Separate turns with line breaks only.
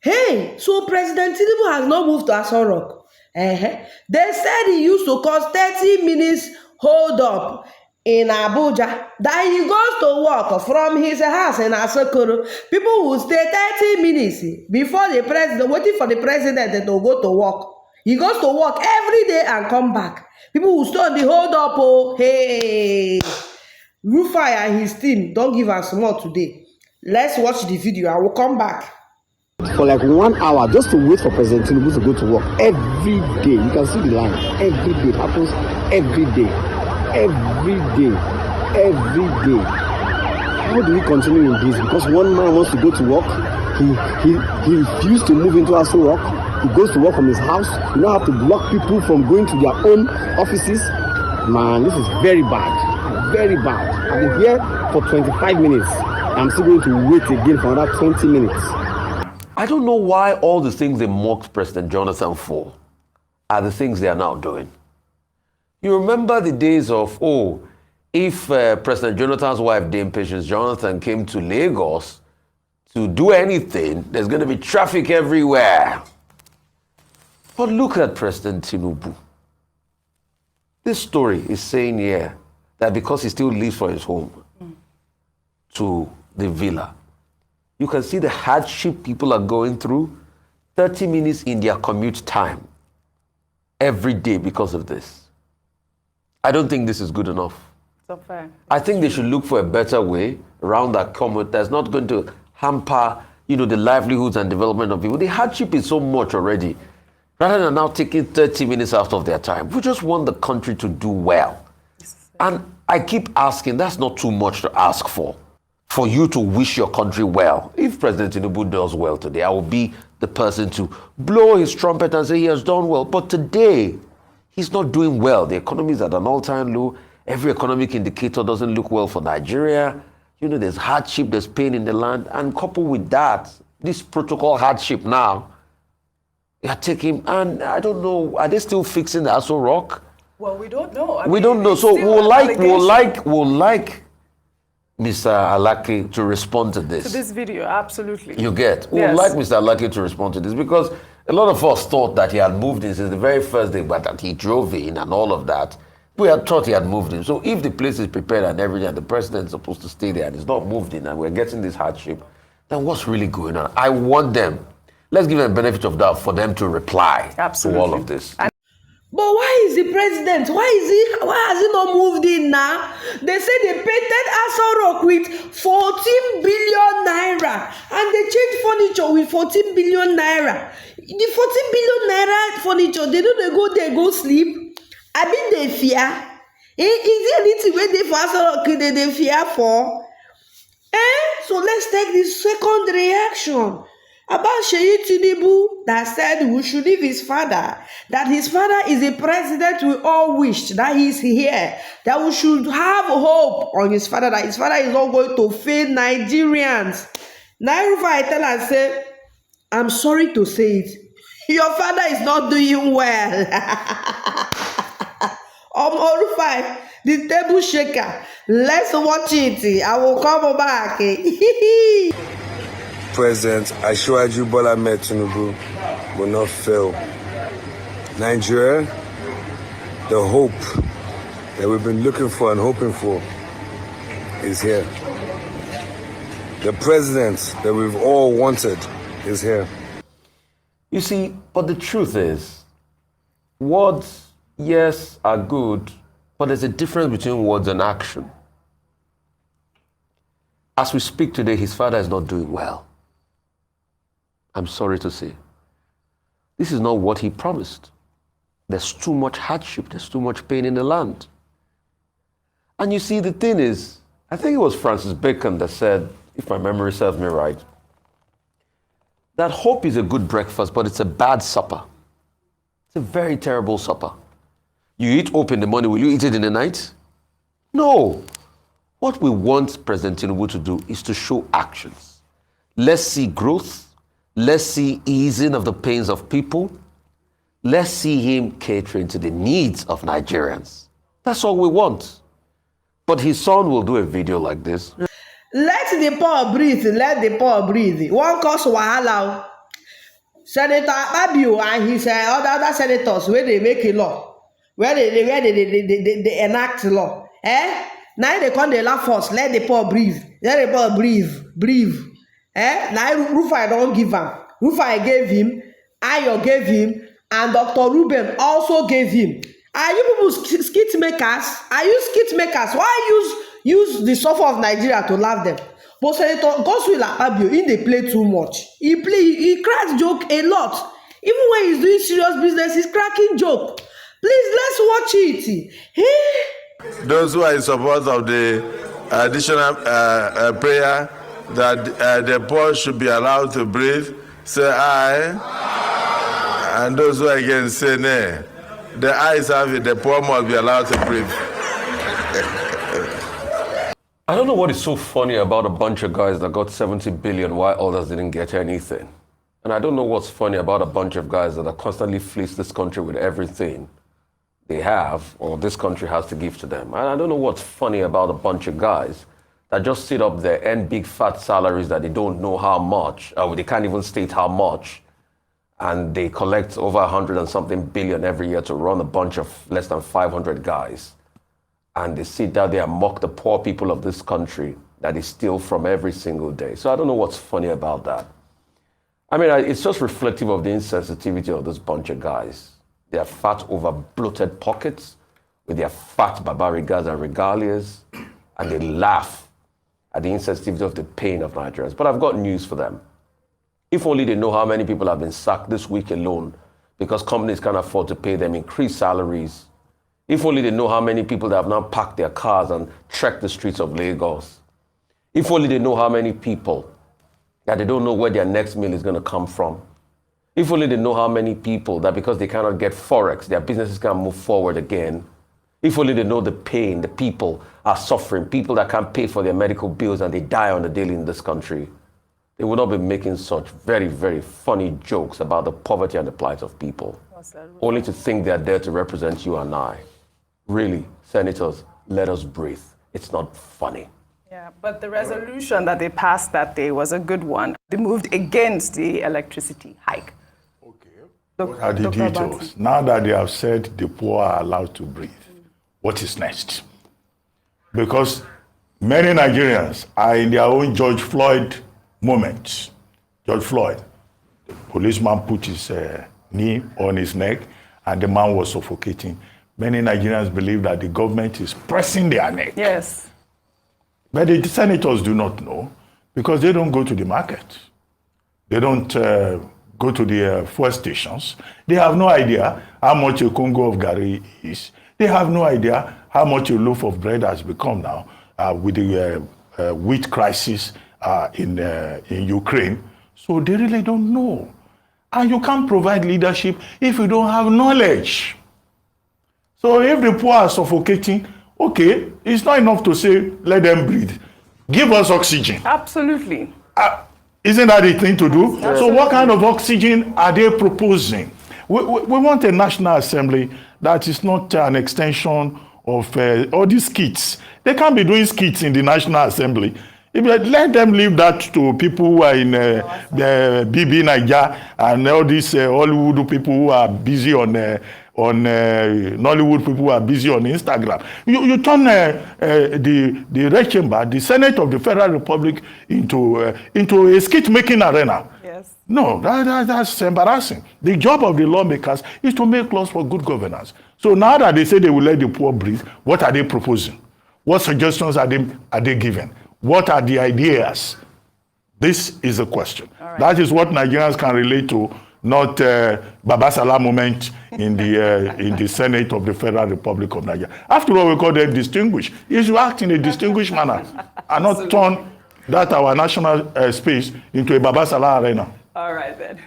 Hey, so President Tibubu has not moved to Aso Rock. They said he used to cause 30 minutes hold up in Abuja. That he goes to work from his house in Asokoro. People will stay 30 minutes before the president, waiting for the president to go to work. He goes to work every day and come back. People will stay on the hold up. Oh, hey. Rufai and his team don't give us more today. Let's watch the video. I will come back.
For like 1 hour just to wait for President Tibubu to go to work every day. You can see the line. Every day. It happens every day. Every day. Every day. How do we continue in this? Because one man wants to go to work. He refused to move into Aso Rock. He goes to work from his house. You now have to block people from going to their own offices. Man, this is very bad. Very bad. I've been here for 25 minutes. I'm still going to wait again for another 20 minutes.
I don't know why all the things they mocked President Jonathan for are the things they are now doing. You remember the days of, if President Jonathan's wife, Dame Patience Jonathan, came to Lagos to do anything, there's going to be traffic everywhere. But look at President Tibubu. This story is saying here that because he still lives from his home to the villa, you can see the hardship people are going through, 30 minutes in their commute time every day because of this. I don't think this is good enough.
It's not fair.
I think they should look for a better way around that commute that's not going to hamper, the livelihoods and development of people. The hardship is so much already. Rather than now taking 30 minutes out of their time, we just want the country to do well. And I keep asking, that's not too much to ask for you to wish your country well. If President Tinubu does well today, I will be the person to blow his trumpet and say he has done well. But today, he's not doing well. The economy is at an all-time low. Every economic indicator doesn't look well for Nigeria. There's hardship, there's pain in the land. And coupled with that, this protocol hardship now, they are taking, and I don't know, are they still fixing the Aso Rock?
Well, we don't know.
We don't know. So we'll like Mr. Alake to respond to this.
To this video, absolutely.
You get? We'd like Mr. Alake to respond to this because a lot of us thought that he had moved in since the very first day, but that he drove in and all of that. We had thought he had moved in. So if the place is prepared and everything, and the president is supposed to stay there and he's not moved in and we're getting this hardship, then what's really going on? I want them, let's give them the benefit of doubt for them to reply to all of this.
But why is the president? Why has he not moved in now? They say they painted Aso Rock with 14 billion naira and they changed furniture with 14 billion naira. The 14 billion naira furniture, they go there, go sleep. I mean, they fear. Is there anything where they for Aso Rock they fear for? So let's take this second reaction about Seyi Tibubu that said we should leave his father, that his father is a president we all wished, that he's here, that we should have hope on his father, that his father is not going to fail Nigerians. Now Rufai tell and say, I'm sorry to say it, your father is not doing well. Rufai, the table shaker, let's watch it. I will come back.
President Asiwaju Bola Ahmed Tinubu will not fail. Nigeria, the hope that we've been looking for and hoping for is here. The president that we've all wanted is here.
You see, but the truth is, words, yes, are good, but there's a difference between words and action. As we speak today, his father is not doing well. I'm sorry to say. This is not what he promised. There's too much hardship, there's too much pain in the land. And you see, the thing is, I think it was Francis Bacon that said, if my memory serves me right, that hope is a good breakfast, but it's a bad supper. It's a very terrible supper. You eat hope in the morning, will you eat it in the night? No. What we want President Tinubu to do is to show actions. Let's see growth. Let's see easing of the pains of people. Let's see him catering to the needs of Nigerians. That's all we want. But his son will do a video like this.
Let the poor breathe. Let the poor breathe. One cause wahala. Senator Akpabio and his other senators where they make a law, where they enact law. Now they come, they laugh us, let the poor breathe. Let the poor breathe. Now Rufai don't give him. Rufai gave him, Ayo gave him, and Dr. Ruben also gave him. Are you people skit makers? Are you skit makers? Why use the suffer of Nigeria to laugh them? But Senator Godswill Akpabio, they play too much. He cracks joke a lot. Even when he's doing serious business, he's cracking joke. Please, let's watch it.
Those who are in support of the additional prayer that the poor should be allowed to breathe, say aye. And those who are against, say nay. The ayes have it, the poor must be allowed to breathe.
I don't know what is so funny about a bunch of guys that got 70 billion while others didn't get anything. And I don't know what's funny about a bunch of guys that are constantly fleece this country with everything they have or this country has to give to them. And I don't know what's funny about a bunch of guys that just sit up there and big fat salaries that they don't know how much, or they can't even state how much. And they collect over 100 and something billion every year to run a bunch of less than 500 guys. And they sit down there and mock the poor people of this country that they steal from every single day. So I don't know what's funny about that. I mean, it's just reflective of the insensitivity of this bunch of guys. They are fat over bloated pockets with their fat barbarigas and regalias, and they laugh at the insensitivity of the pain of Nigerians. But I've got news for them. If only they know how many people have been sacked this week alone because companies can't afford to pay them increased salaries. If only they know how many people that have now packed their cars and trekked the streets of Lagos. If only they know how many people that they don't know where their next meal is going to come from. If only they know how many people that because they cannot get Forex, their businesses can't move forward again. If only they know the pain the people are suffering, people that can't pay for their medical bills and they die on the daily in this country. They would not be making such very, very funny jokes about the poverty and the plight of people. Only to think they're there to represent you and I. Really, senators, let us breathe. It's not funny.
Yeah, but the resolution that they passed that day was a good one. They moved against the electricity hike.
Okay. What are the details? Now that they have said the poor are allowed to breathe, what is next? Because many Nigerians are in their own George Floyd moments. George Floyd, the policeman put his knee on his neck and the man was suffocating. Many Nigerians believe that the government is pressing their neck.
Yes.
But the senators do not know because they don't go to the market. They don't go to the fuel stations. They have no idea how much a Congo of Gari is. They have no idea how much a loaf of bread has become now with the wheat crisis in Ukraine. So they really don't know. And you can't provide leadership if you don't have knowledge. So if the poor are suffocating, okay, it's not enough to say, let them breathe. Give us oxygen.
Absolutely.
Isn't that the thing to do? Absolutely. So what kind of oxygen are they proposing? We want a National Assembly that is not an extension of all these skits. They can't be doing skits in the National Assembly. Let them leave that to people who are in BB Niger and all these Hollywood people who are busy on Nollywood people who are busy on Instagram. You turn the Red Chamber, the Senate of the Federal Republic, into a skit-making arena.
Yes.
No, that's embarrassing. The job of the lawmakers is to make laws for good governance. So now that they say they will let the poor breathe, what are they proposing? What suggestions are they giving? What are the ideas? This is the question. Right. That is what Nigerians can relate to, not Baba Salah moment in the Senate of the Federal Republic of Nigeria. After all, we call them distinguished. You should act in a distinguished manner and not turn that our national space into a Baba Salah arena.
All right, then.